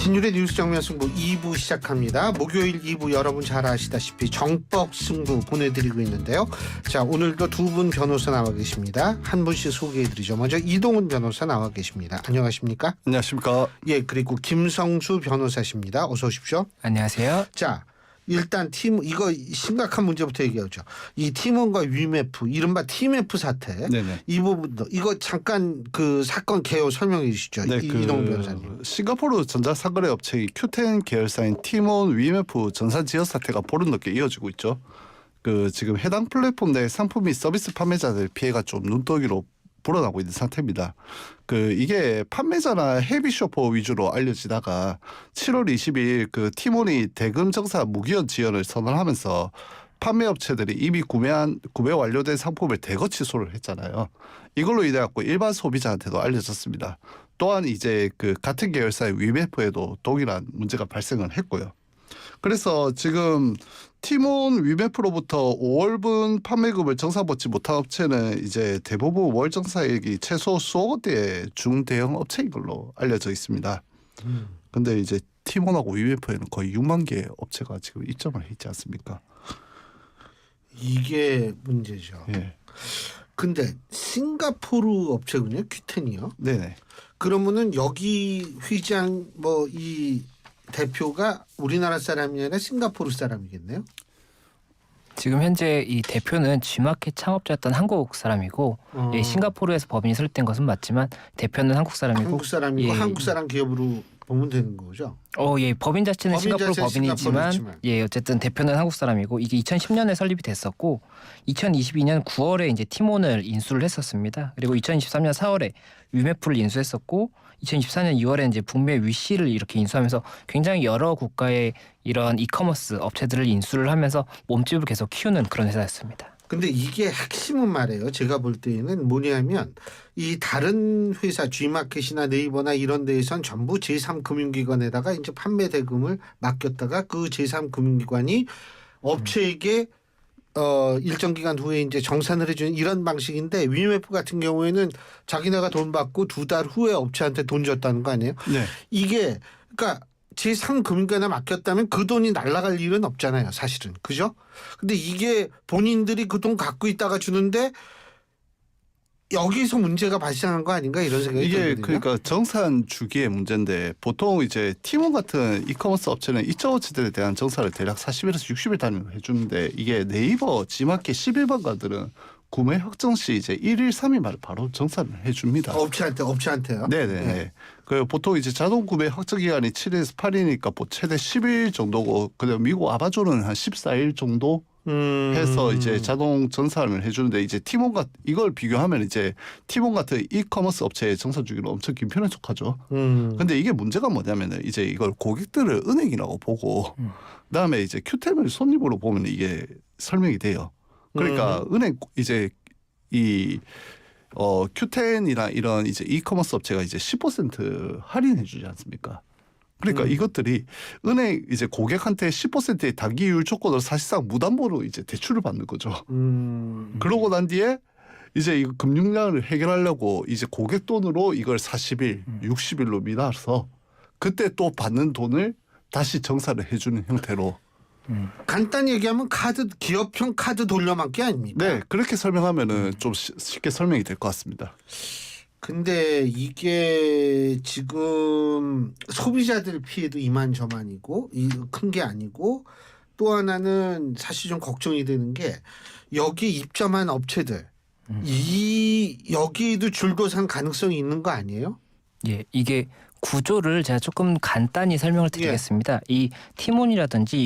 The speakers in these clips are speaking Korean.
진율의 뉴스 정면 승부 2부 시작합니다. 목요일 2부 여러분 잘 아시다시피 정법 승부 보내드리고 있는데요. 자, 오늘도 두 분 변호사 나와 계십니다. 한 분씩 소개해드리죠. 먼저 이동훈 변호사 나와 계십니다. 안녕하십니까? 안녕하십니까? 예, 그리고 김성수 변호사십니다. 어서 오십시오. 안녕하세요. 자, 일단 이거 심각한 문제부터 얘기하죠. 이 팀원과 위메프, 이른바 팀F 사태. 네네. 이 부분도 이거 잠깐 그 사건 개요 설명해 주시죠. 네, 이동훈 변호사님. 싱가포르 전자상거래 업체인 큐텐 계열사인 티몬 위메프 전산 지연 사태가 보름 넘게 이어지고 있죠. 지금 해당 플랫폼 내 상품 및 서비스 판매자들 피해가 좀 눈덩이로 불어나고 있는 상태입니다. 이게 판매자나 헤비 쇼퍼 위주로 알려지다가 7월 22일 티몬이 대금 정사 무기한 지연을 선언하면서 판매 업체들이 이미 구매 완료된 상품을 대거 취소를 했잖아요. 이걸로 인해 갖고 일반 소비자한테도 알려졌습니다. 또한 이제 같은 계열사의 위메프에도 동일한 문제가 발생을 했고요. 그래서 지금 티몬 위메프로부터 5월분 판매금을 정산받지 못한 업체는 이제 대부분 월 정산액이 최소 수억 원대의 중대형 업체인 걸로 알려져 있습니다. 근데 이제 티몬하고 위메프에는 거의 6만 개의 업체가 지금 입점을 했지 않습니까? 이게 문제죠. 예. 근데 싱가포르 업체군요, 큐텐이요. 네네. 그러면은 여기 회장 이 대표가 우리나라 사람이 아니라 싱가포르 사람이겠네요. 지금 현재 이 대표는 G마켓 창업자였던 한국 사람이고 예, 싱가포르에서 법인이 설립된 것은 맞지만 대표는 한국 사람이고 한국 사람이고 예, 한국 사람 기업으로 보면 되는 거죠. 예, 법인 자체는 싱가포르 법인이지만 예, 어쨌든 대표는 한국 사람이고 이게 2010년에 설립이 됐었고 2022년 9월에 이제 티몬을 인수를 했었습니다. 그리고 2023년 4월에 위메프를 인수했었고 2024년 2월에 이제 북미 위시를 이렇게 인수하면서 굉장히 여러 국가의 이런 이커머스 업체들을 인수를 하면서 몸집을 계속 키우는 그런 회사였습니다. 근데 이게 핵심은 말이에요. 제가 볼 때에는 뭐냐면 이 다른 회사 G마켓이나 네이버나 이런 데에선 전부 제3금융기관에다가 이제 판매 대금을 맡겼다가 그 제3금융기관이 업체에게 일정 기간 후에 이제 정산을 해주는 이런 방식인데 위메프 같은 경우에는 자기네가 돈 받고 2달 후에 업체한테 돈 줬다는 거 아니에요? 네. 이게 그러니까 제3금융기관에 맡겼다면 그 돈이 날아갈 일은 없잖아요, 사실은. 그죠? 근데 이게 본인들이 그 돈 갖고 있다가 주는데 여기서 문제가 발생한 거 아닌가 이런 생각이 이게 들거든요. 그러니까 정산 주기의 문제인데 보통 이제 티몬 같은 이커머스 업체는 입점 업체들에 대한 정산을 대략 40일에서 60일 단위로 해주는데 이게 네이버, G마켓 11번가들은 구매 확정 시 이제 1일 3일 만에 바로 정산을 해줍니다. 업체한테요? 네네. 네. 보통 이제 자동 구매 확정 기간이 7일에서 8일이니까 최대 10일 정도고 그다음 미국 아마존은 한 14일 정도 해서 이제 자동 정산을 해주는데 이제 이걸 비교하면 이제 티몬 같은 이커머스 업체의 정산 주기는 엄청 긴 편에 속하죠. 근데 이게 문제가 뭐냐면은 이제 이걸 고객들을 은행이라고 보고 그다음에 이제 큐템을 손님으로 보면 이게 설명이 돼요. 그러니까 은행 이제 큐텐이나 이런 이제 이커머스 업체가 이제 10% 할인해 주지 않습니까? 그러니까 이것들이 은행 이제 고객한테 10%의 단기율 조건으로 사실상 무담보로 이제 대출을 받는 거죠. 그러고 난 뒤에 이제 이 금융난을 해결하려고 이제 고객 돈으로 이걸 40일, 60일로 미나서 그때 또 받는 돈을 다시 정산을 해주는 형태로. 간단히 얘기하면 기업형 카드 돌려막기 아닙니까? 네, 그렇게 설명하면은 좀 쉽게 설명이 될 것 같습니다. 근데 이게 지금 소비자들 피해도 이만저만이고 큰 게 아니고 또 하나는 사실 좀 걱정이 되는 게 여기 입점한 업체들 여기도 줄도산 가능성이 있는 거 아니에요? 예, 이게 구조를 제가 조금 간단히 설명을 드리겠습니다. 이 티몬이라든지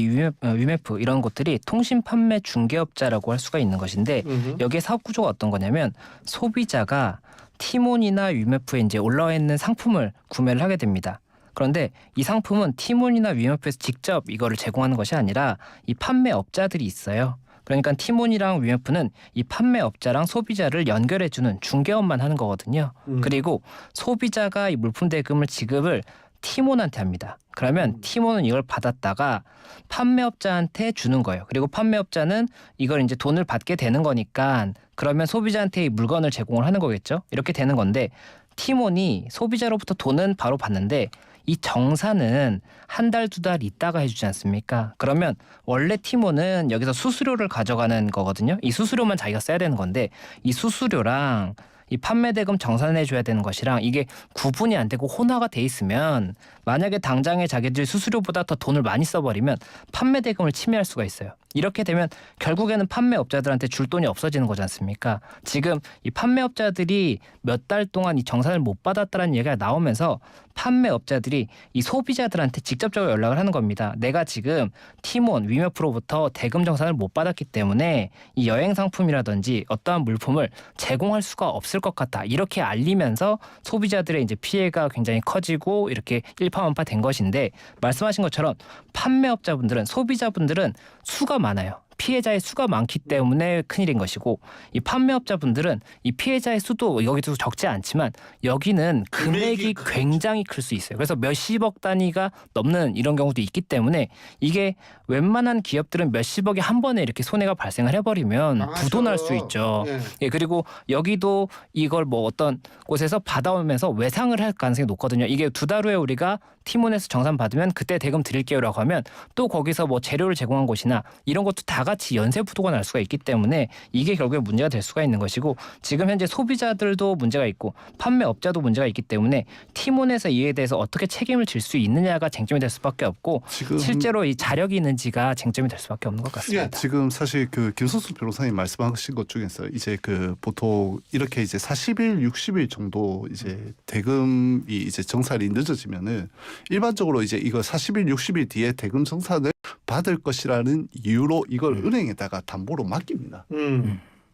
위메프 이런 것들이 통신 판매 중개업자라고 할 수가 있는 것인데 여기에 사업 구조가 어떤 거냐면 소비자가 티몬이나 위메프에 이제 올라와 있는 상품을 구매를 하게 됩니다. 그런데 이 상품은 티몬이나 위메프에서 직접 이거를 제공하는 것이 아니라 이 판매업자들이 있어요. 그러니까 티몬이랑 위메프는 이 판매업자랑 소비자를 연결해주는 중개업만 하는 거거든요. 그리고 소비자가 이 물품 대금을 지급을 티몬한테 합니다. 그러면 티몬은 이걸 받았다가 판매업자한테 주는 거예요. 그리고 판매업자는 이걸 이제 돈을 받게 되는 거니까 그러면 소비자한테 이 물건을 제공을 하는 거겠죠. 이렇게 되는 건데 티몬이 소비자로부터 돈은 바로 받는데 이 정산은 한 달, 두 달 있다가 해주지 않습니까? 그러면 원래 티몬은 여기서 수수료를 가져가는 거거든요. 이 수수료만 자기가 써야 되는 건데 이 수수료랑 이 판매 대금 정산해 줘야 되는 것이랑 이게 구분이 안 되고 혼화가 돼 있으면 만약에 당장에 자기들 수수료보다 더 돈을 많이 써버리면 판매 대금을 침해할 수가 있어요. 이렇게 되면 결국에는 판매업자들한테 줄 돈이 없어지는 거지 않습니까? 지금 이 판매업자들이 몇 달 동안 이 정산을 못 받았다는 얘기가 나오면서 판매업자들이 이 소비자들한테 직접적으로 연락을 하는 겁니다. 내가 지금 티몬, 위메프로부터 대금 정산을 못 받았기 때문에 이 여행 상품이라든지 어떠한 물품을 제공할 수가 없을 것 같다. 이렇게 알리면서 소비자들의 이제 피해가 굉장히 커지고 이렇게 일파만파 된 것인데 말씀하신 것처럼 판매업자분들은 소비자분들은 수가 많아요. 피해자의 수가 많기 때문에 큰일인 것이고 이 판매업자분들은 이 피해자의 수도 여기도 적지 않지만 여기는 금액이 굉장히 클 수 있어요. 그래서 몇십억 단위가 넘는 이런 경우도 있기 때문에 이게 웬만한 기업들은 몇십억이 한 번에 이렇게 손해가 발생을 해버리면 부도날 수 있죠. 예. 예, 그리고 여기도 이걸 뭐 어떤 곳에서 받아오면서 외상을 할 가능성이 높거든요. 이게 두 달 후에 우리가 티몬에서 정산 받으면 그때 대금 드릴게요라고 하면 또 거기서 뭐 재료를 제공한 곳이나 이런 것도 다 같이 연쇄 부도가 날 수가 있기 때문에 이게 결국에 문제가 될 수가 있는 것이고 지금 현재 소비자들도 문제가 있고 판매업자도 문제가 있기 때문에 티몬에서 이에 대해서 어떻게 책임을 질 수 있느냐가 쟁점이 될 수밖에 없고 지금 실제로 이 자력이 있는지가 쟁점이 될 수밖에 없는 것 같습니다. 지금 사실 그 김선수 변호사님 말씀하신 것 중에서 이제 그 보통 이렇게 이제 40일, 60일 정도 이제 대금이 이제 정산이 늦어지면은 일반적으로 이제 이거 40일, 60일 뒤에 대금 정산을 받을 것이라는 이유로 이걸 은행에다가 담보로 맡깁니다.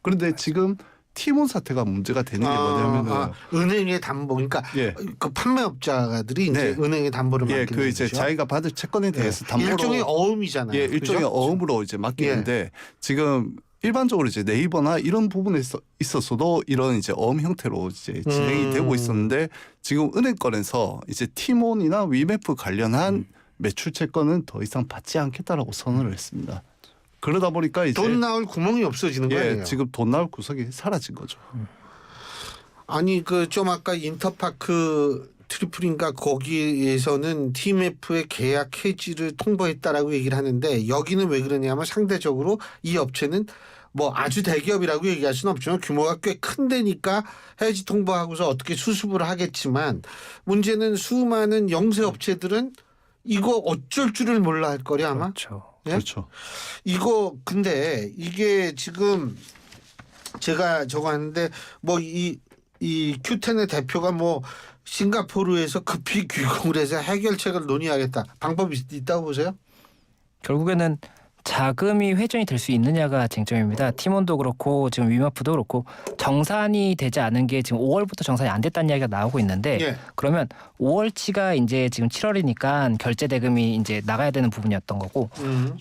그런데 지금 티몬 사태가 문제가 되는 게 뭐냐면은 은행의 담보, 그러니까 예. 그 판매업자들이 이제 네. 은행의 담보를 맡기는 그 이제 거죠. 자기가 받을 채권에 대해서 담보로 일종의 어음이잖아요. 예, 일종의 그죠? 어음으로 이제 맡기는데 지금 일반적으로 이제 네이버나 이런 부분에 있어서도 이런 이제 어음 형태로 이제 진행이 되고 있었는데 지금 은행권에서 이제 티몬이나 위메프 관련한 매출 채권은 더 이상 받지 않겠다라고 선언을 했습니다. 그러다 보니까 이제 돈 나올 구멍이 없어지는 거 아니에요? 지금 돈 나올 구석이 사라진 거죠. 아니 그 좀 아까 인터파크 트리플인가 거기에서는 TMF의 계약 해지를 통보했다라고 얘기를 하는데 여기는 왜 그러냐면 상대적으로 이 업체는 뭐 아주 대기업이라고 얘기할 수는 없지만 규모가 꽤 큰 데니까 해지 통보하고서 어떻게 수습을 하겠지만 문제는 수많은 영세 업체들은 이거 어쩔 줄을 몰라 할 거리 아마. 그렇죠. 예? 그렇죠. 이거 근데 이게 지금 제가 저거 하는데 뭐 이 큐텐의 대표가 뭐 싱가포르에서 급히 귀국을 해서 해결책을 논의하겠다. 방법이 있다고 보세요? 결국에는 자금이 회전이 될 수 있느냐가 쟁점입니다. 티몬도 그렇고 지금 위마프도 그렇고 정산이 되지 않은 게 지금 5월부터 정산이 안 됐다는 이야기가 나오고 있는데 예. 그러면 5월치가 이제 지금 7월이니까 결제 대금이 이제 나가야 되는 부분이었던 거고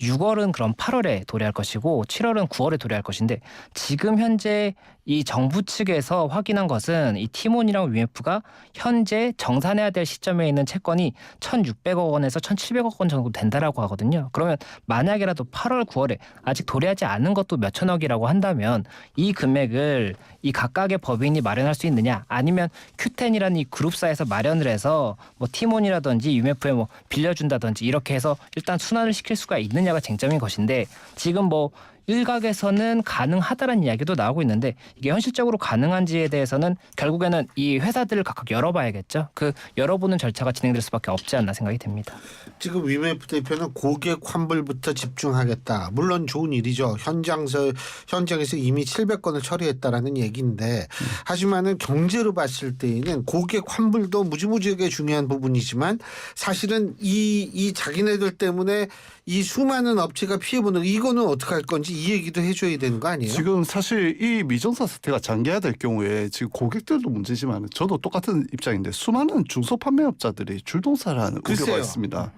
6월은 그럼 8월에 도래할 것이고 7월은 9월에 도래할 것인데 지금 현재 이 정부 측에서 확인한 것은 이 티몬이랑 위메프가 현재 정산해야 될 시점에 있는 채권이 1,600억 원에서 1,700억 원 정도 된다라고 하거든요. 그러면 만약에라도 8월, 9월에 아직 도래하지 않은 것도 몇 천억이라고 한다면 이 금액을 이 각각의 법인이 마련할 수 있느냐 아니면 큐텐이라는 이 그룹사에서 마련을 해서 뭐 티몬이라든지 위메프에 뭐 빌려준다든지 이렇게 해서 일단 순환을 시킬 수가 있느냐가 쟁점인 것인데 지금 뭐 일각에서는 가능하다라는 이야기도 나오고 있는데 이게 현실적으로 가능한지에 대해서는 결국에는 이 회사들을 각각 열어봐야겠죠. 그 열어보는 절차가 진행될 수밖에 없지 않나 생각이 됩니다. 지금 위메프 대표는 고객 환불부터 집중하겠다. 물론 좋은 일이죠. 현장에서 이미 700건을 처리했다라는 얘기인데 하지만은 경제로 봤을 때에는 고객 환불도 무지무지하게 중요한 부분이지만 사실은 이 자기네들 때문에 이 수많은 업체가 피해보는 이거는 어떻게 할 건지 이 얘기도 해줘야 되는 거 아니에요? 지금 사실 이 미정사 사태가 장기화될 경우에 지금 고객들도 문제지만 저도 똑같은 입장인데 수많은 중소 판매업자들이 줄동사라는 우려가 있습니다.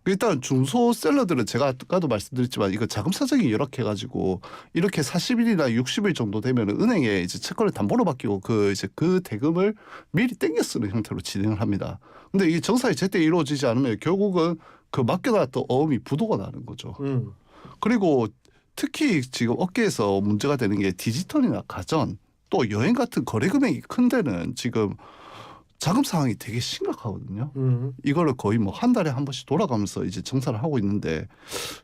일단 중소셀러들은 제가 아까도 말씀드렸지만 이거 자금 사정이 열악해가지고 이렇게 40일이나 60일 정도 되면 은행에 이제 채권을 담보로 맡기고 그 대금을 미리 땡겨 쓰는 형태로 진행을 합니다. 근데 이 정산이 제때 이루어지지 않으면 결국은 그 맡겨놨던 어음이 부도가 나는 거죠. 그리고 특히 지금 업계에서 문제가 되는 게 디지털이나 가전 또 여행 같은 거래 금액이 큰 데는 지금 자금 상황이 되게 심각하거든요. 음. 이거를 거의 뭐 한 달에 한 번씩 돌아가면서 이제 정산을 하고 있는데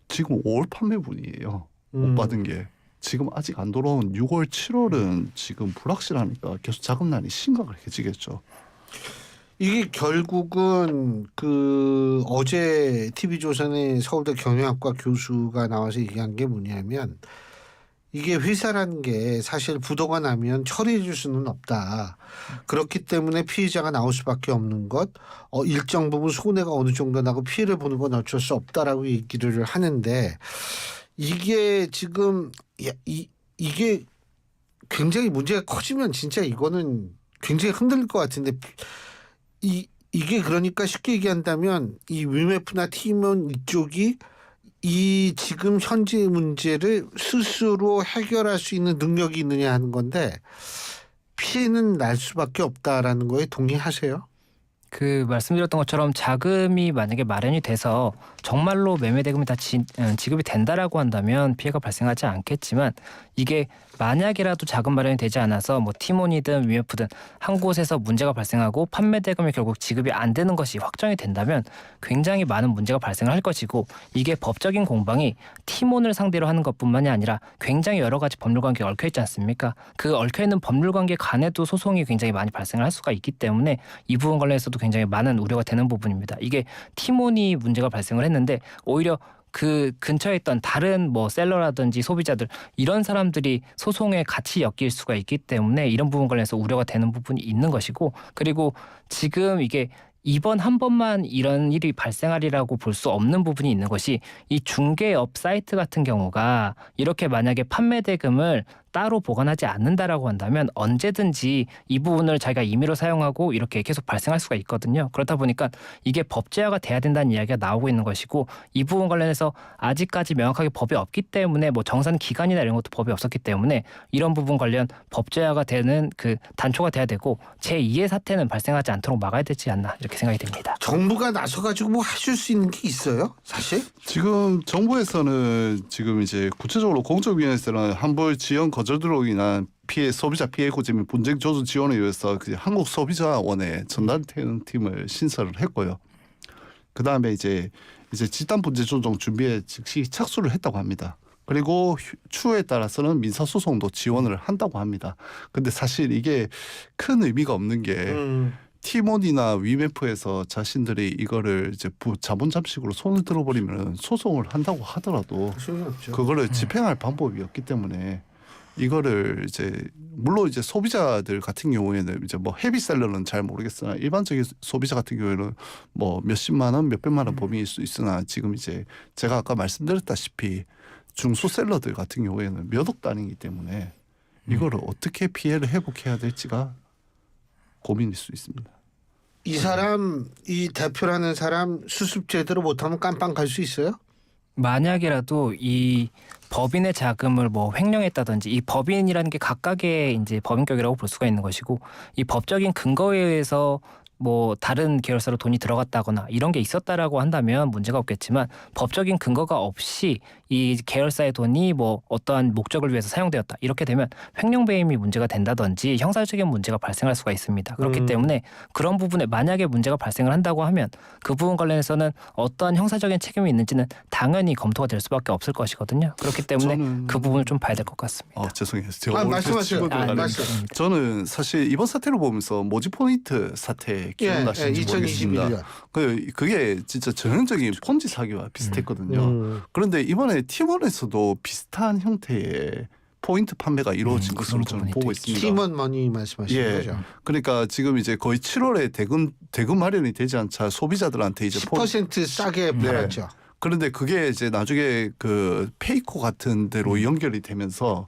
지금 5월 판매분이에요. 못 받은 게. 지금 아직 안 돌아온 6월, 7월은 지금 불확실하니까 계속 자금난이 심각해지겠죠. 이게 결국은 그 어제 TV조선의 서울대 경영학과 교수가 나와서 얘기한 게 뭐냐면 이게 회사라는 게 사실 부도가 나면 처리해 줄 수는 없다. 그렇기 때문에 피해자가 나올 수밖에 없는 것, 일정 부분 손해가 어느 정도 나고 피해를 보는 건 어쩔 수 없다라고 얘기를 하는데 이게 지금 이게 굉장히 문제가 커지면 진짜 이거는 굉장히 흔들릴 것 같은데 이게 그러니까 쉽게 얘기한다면 이 위메프나 티몬 이쪽이 이 지금 현재 문제를 스스로 해결할 수 있는 능력이 있느냐 하는 건데 피해는 날 수밖에 없다라는 거에 동의하세요? 그 말씀드렸던 것처럼 자금이 만약에 마련이 돼서 정말로 매매 대금이 다 지급이 된다라고 한다면 피해가 발생하지 않겠지만 이게 만약이라도 자금 마련이 되지 않아서 뭐 티몬이든 위메프든 한 곳에서 문제가 발생하고 판매 대금이 결국 지급이 안 되는 것이 확정이 된다면 굉장히 많은 문제가 발생을 할 것이고 이게 법적인 공방이 티몬을 상대로 하는 것뿐만이 아니라 굉장히 여러 가지 법률 관계가 얽혀 있지 않습니까? 그 얽혀 있는 법률 관계 간에도 소송이 굉장히 많이 발생을 할 수가 있기 때문에 이 부분 관련해서도 굉장히 많은 우려가 되는 부분입니다. 이게 티몬이 문제가 발생을 했는데 오히려 그 근처에 있던 다른 뭐 셀러라든지 소비자들 이런 사람들이 소송에 같이 엮일 수가 있기 때문에 이런 부분 관련해서 우려가 되는 부분이 있는 것이고 그리고 지금 이게 이번 한 번만 이런 일이 발생하리라고 볼 수 없는 부분이 있는 것이 이 중개업 사이트 같은 경우가 이렇게 만약에 판매 대금을 따로 보관하지 않는다라고 한다면 언제든지 이 부분을 자기가 임의로 사용하고 이렇게 계속 발생할 수가 있거든요. 그렇다 보니까 이게 법제화가 돼야 된다는 이야기가 나오고 있는 것이고 이 부분 관련해서 아직까지 명확하게 법이 없기 때문에 뭐 정산 기간이나 이런 것도 법이 없었기 때문에 이런 부분 관련 법제화가 되는 그 단초가 돼야 되고 제2의 사태는 발생하지 않도록 막아야 되지 않나 이렇게 생각이 됩니다. 정부가 나서가지고 뭐 하실 수 있는 게 있어요? 사실? 지금 정부에서는 지금 이제 구체적으로 공적위원회에서는 환불 지연 거절으로 인한 피해 소비자 피해 고지 및 분쟁 조정 지원을 위해서 그 한국 소비자원에 전담되는 팀을 신설을 했고요. 그 다음에 이제 집단 분쟁 조정 준비에 즉시 착수를 했다고 합니다. 그리고 추후에 따라서는 민사 소송도 지원을 한다고 합니다. 근데 사실 이게 큰 의미가 없는 게 티몬이나 위메프에서 자신들이 이거를 이제 자본 잠식으로 손을 들어버리면 소송을 한다고 하더라도 그거를 집행할 방법이 없기 때문에 이거를 이제 물론 이제 소비자들 같은 경우에는 이제 뭐 헤비셀러는 잘 모르겠으나 일반적인 소비자 같은 경우에는 뭐 몇십만 원, 몇백만 원 범위일 수 있으나 지금 이제 제가 아까 말씀드렸다시피 중소셀러들 같은 경우에는 몇 억 단위이기 때문에 이거를 어떻게 피해를 회복해야 될지가 고민일 수 있습니다. 이 사람, 이 대표라는 사람 수습 제대로 못하면 깜빵 갈 수 있어요? 만약이라도 이 법인의 자금을 뭐 횡령했다든지 이 법인이라는 게 각각의 이제 법인격이라고 볼 수가 있는 것이고 이 법적인 근거에 의해서 뭐 다른 계열사로 돈이 들어갔다거나 이런 게 있었다라고 한다면 문제가 없겠지만 법적인 근거가 없이 이 계열사의 돈이 뭐 어떠한 목적을 위해서 사용되었다 이렇게 되면 횡령배임이 문제가 된다든지 형사적인 문제가 발생할 수가 있습니다. 그렇기 때문에 그런 부분에 만약에 문제가 발생을 한다고 하면 그 부분 관련해서는 어떠한 형사적인 책임이 있는지는 당연히 검토가 될 수밖에 없을 것이거든요. 그렇기 때문에 그 부분을 좀 봐야 될 것 같습니다. 죄송해요. 제가 말씀하세요. 저는 사실 이번 사태를 보면서 모지포인트 사태 기억나시는지 모르겠습니다. 2021년. 그게 진짜 전형적인 폰지 사기와 비슷했거든요. 그런데 이번에 티몬에서도 비슷한 형태의 포인트 판매가 이루어진 것으로 저는 보고 있습니다. 티몬 머니 말씀하시는 거죠. 그러니까 지금 이제 거의 7월에 대금 마련이 되지 않자 소비자들한테 이제 10% 싸게 팔았죠. 그런데 그게 이제 나중에 그 페이코 같은 데로 연결이 되면서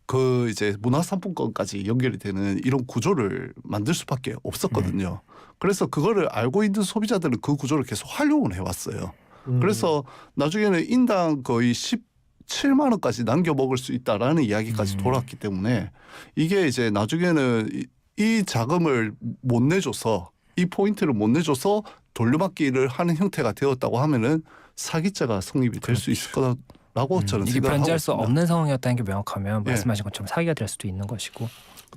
그 이제 문화상품권까지 연결이 되는 이런 구조를 만들 수밖에 없었거든요. 그래서 그거를 알고 있는 소비자들은 그 구조를 계속 활용을 해왔어요. 그래서 나중에는 인당 거의 17만 원까지 남겨 먹을 수 있다라는 이야기까지 돌았기 때문에 이게 이제 나중에는 이 자금을 못 내줘서 이 포인트를 못 내줘서 돌려받기를 하는 형태가 되었다고 하면은 사기죄가 성립이 될 수 있을 거라고 저는 이게 생각하고 변제할 수 있습니다. 없는 상황이었다는 게 명확하면 말씀하신 것처럼 사기가 될 수도 있는 것이고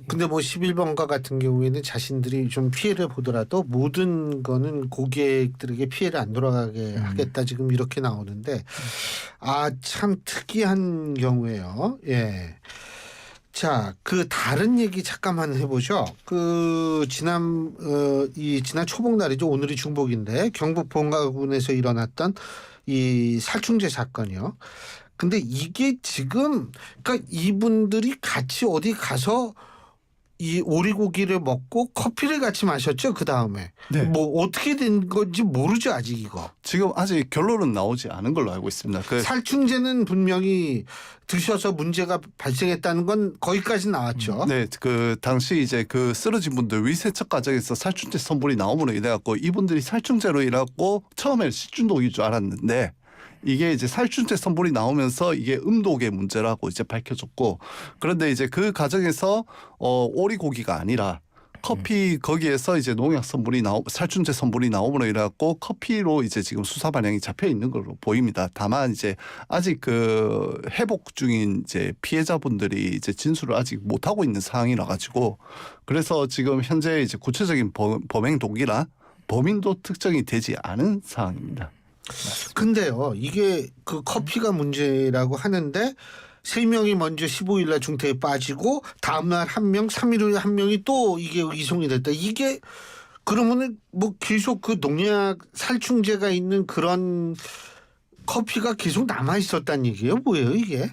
근데 뭐 11번가 같은 경우에는 자신들이 좀 피해를 보더라도 모든 거는 고객들에게 피해를 안 돌아가게 하겠다 지금 이렇게 나오는데 참 특이한 경우예요. 예. 자, 그 다른 얘기 잠깐만 해보죠. 지난 초복날이죠. 오늘이 중복인데 경북 봉화군에서 일어났던 이 살충제 사건이요. 근데 이게 지금 그러니까 이분들이 같이 어디 가서 이 오리고기를 먹고 커피를 같이 마셨죠. 그 다음에 네. 뭐 어떻게 된 건지 모르죠 아직 이거. 지금 아직 결론은 나오지 않은 걸로 알고 있습니다. 살충제는 분명히 드셔서 문제가 발생했다는 건 거기까지 나왔죠. 네, 그 당시 이제 그 쓰러진 분들 위세척 과정에서 살충제 성분이 나옴으로 인해 갖고 이분들이 살충제로 인해갖고 처음에는 식중독인 줄 알았는데. 이게 이제 살충제 성분이 나오면서 이게 음독의 문제라고 이제 밝혀졌고 그런데 이제 그 과정에서 오리고기가 아니라 커피 거기에서 이제 농약 성분이 살충제 성분이 나옴으로 인해 갖고 커피로 이제 지금 수사 반영이 잡혀 있는 걸로 보입니다. 다만 이제 아직 그 회복 중인 이제 피해자분들이 이제 진술을 아직 못 하고 있는 상황이라 가지고 그래서 지금 현재 이제 구체적인 범행 동기나 범인도 특정이 되지 않은 상황입니다. 근데요, 이게 그 커피가 문제라고 하는데 3명이 먼저 15일 날 중태에 빠지고 다음날 1명, 3일 후에 1명이 또 이게 이송이 됐다. 이게 그러면은 뭐 계속 그 농약 살충제가 있는 그런 커피가 계속 남아 있었다는 얘기예요? 뭐예요 이게?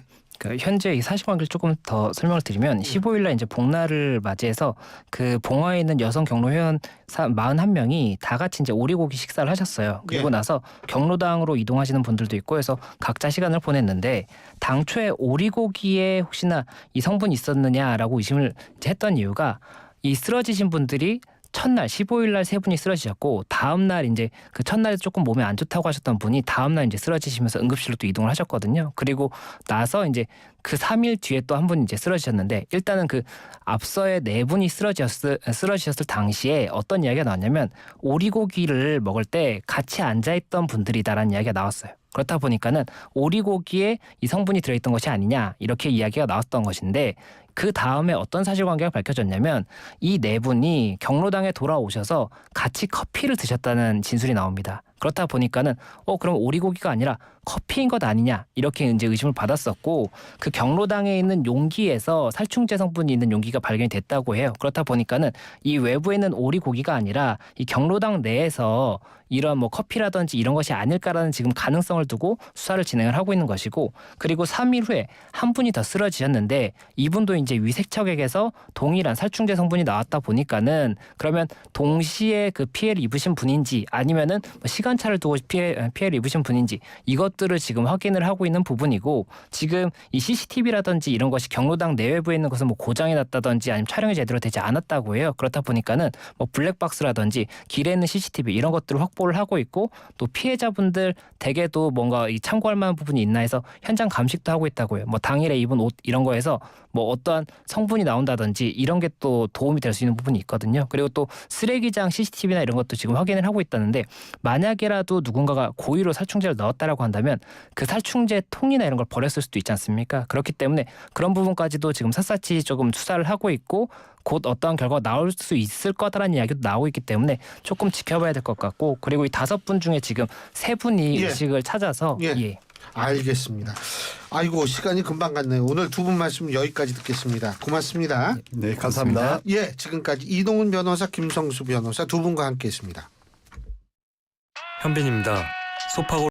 현재 이 사실관계를 조금 더 설명을 드리면 15일날 이제 복날을 맞이해서 그 봉화에 있는 여성 경로 회원 41명이 다 같이 이제 오리고기 식사를 하셨어요. 그리고 나서 경로당으로 이동하시는 분들도 있고 해서 각자 시간을 보냈는데 당초에 오리고기에 혹시나 이 성분이 있었느냐라고 의심을 이제 했던 이유가 이 쓰러지신 분들이 첫날 15일날 3분이 쓰러지셨고 다음날 이제 그 첫날에 조금 몸에 안 좋다고 하셨던 분이 다음날 이제 쓰러지시면서 응급실로 또 이동을 하셨거든요. 그리고 나서 이제 그 3일 뒤에 또 한 분이 이제 쓰러지셨는데 일단은 그 앞서의 4분이 쓰러지셨을 당시에 어떤 이야기가 나왔냐면 오리고기를 먹을 때 같이 앉아있던 분들이다라는 이야기가 나왔어요. 그렇다 보니까는 오리고기에 이 성분이 들어있던 것이 아니냐 이렇게 이야기가 나왔던 것인데 그 다음에 어떤 사실관계가 밝혀졌냐면 이 4분이 경로당에 돌아오셔서 같이 커피를 드셨다는 진술이 나옵니다. 그렇다 보니까는 그럼 오리고기가 아니라 커피인 것 아니냐 이렇게 이제 의심을 받았었고 그 경로당에 있는 용기에서 살충제 성분이 있는 용기가 발견이 됐다고 해요. 그렇다 보니까는 이 외부에 있는 오리고기가 아니라 이 경로당 내에서 이런 뭐 커피라든지 이런 것이 아닐까라는 지금 가능성을 두고 수사를 진행을 하고 있는 것이고 그리고 3일 후에 한 분이 더 쓰러지셨는데 이분도 이제 위세척액에서 동일한 살충제 성분이 나왔다 보니까는 그러면 동시에 그 피해를 입으신 분인지 아니면은 시간차를 두고 피해를 입으신 분인지 이것들을 지금 확인을 하고 있는 부분이고 지금 이 CCTV라든지 이런 것이 경로당 내외부에 있는 것은 뭐 고장이 났다든지 아니면 촬영이 제대로 되지 않았다고 해요. 그렇다 보니까는 뭐 블랙박스라든지 길에 있는 CCTV 이런 것들을 확보를 하고 있고 또 피해자분들 댁에도 뭔가 이 참고할 만한 부분이 있나 해서 현장 감식도 하고 있다고 해요. 뭐 당일에 입은 옷 이런 거에서 뭐 어떠한 성분이 나온다든지 이런 게 또 도움이 될 수 있는 부분이 있거든요. 그리고 또 쓰레기장 CCTV나 이런 것도 지금 확인을 하고 있다는데 만약에라도 누군가가 고의로 살충제를 넣었다라고 한다면 그 살충제 통이나 이런 걸 버렸을 수도 있지 않습니까? 그렇기 때문에 그런 부분까지도 지금 삿사치 조금 수사를 하고 있고 곧 어떠한 결과가 나올 수 있을 거다라는 이야기도 나오고 있기 때문에 조금 지켜봐야 될 것 같고 그리고 이 5분 중에 지금 3분이 의식을 찾아서 알겠습니다. 아이고 시간이 금방 갔네요. 오늘 2분 말씀 여기까지 듣겠습니다. 고맙습니다. 네, 감사합니다. 지금까지 이동훈 변호사, 김성수 변호사 2분과 함께했습니다. 현빈입니다. 소파고